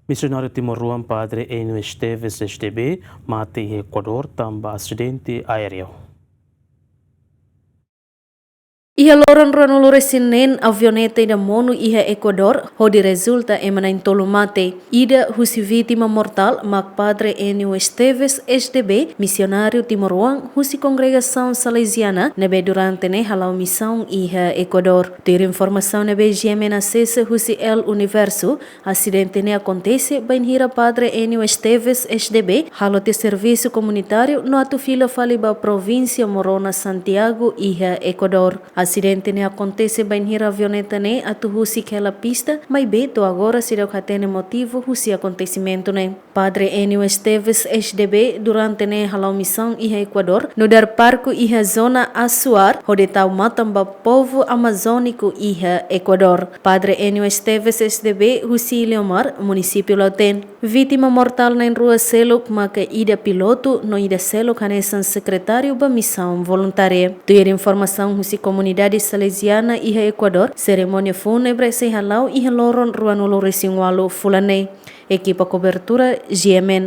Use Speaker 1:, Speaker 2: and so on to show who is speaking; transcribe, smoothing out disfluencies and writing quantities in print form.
Speaker 1: Misionariu Timoroan Padre Enio Esteves SDB mate em Equador tanba asidente aéreo.
Speaker 2: Iha loran ranulore Senin avioneta ida monu iha Equador hodi resulta emanain tolu mate. Ida husi vítima mortal mak Padre Enio Esteves SDB Misionariu Timoroan husi congregação salesiana nebe durante ne halau missão iha Equador. Ter informação nebe GMN acessa husi El Universo acidente ne acontece bain hira Padre Enio Esteves SDB halote serviço comunitário no atu fila faliba província Morona Santiago iha Equador. Acidente ne acontece bem hira avioneta ne atu husi kela pista, mas beto agora se deu catene motivo husi acontecimento ne. Padre Enio Esteves SDB durante ne halau missão iha Equador, no dar parco iha zona Asuar, onde tau matamba povo amazônico iha Equador. Padre Enio Esteves SDB husi Leomar, município Lauten. Vítima mortal na rua Seluk maka ida piloto no ida Seluk hanesan secretário ba missão voluntária. Ter informação husi comunidade salesiana iha Equador, cerimônia fúnebre se halau iha loron ruanolo resingualo fulane. Equipa cobertura GMN.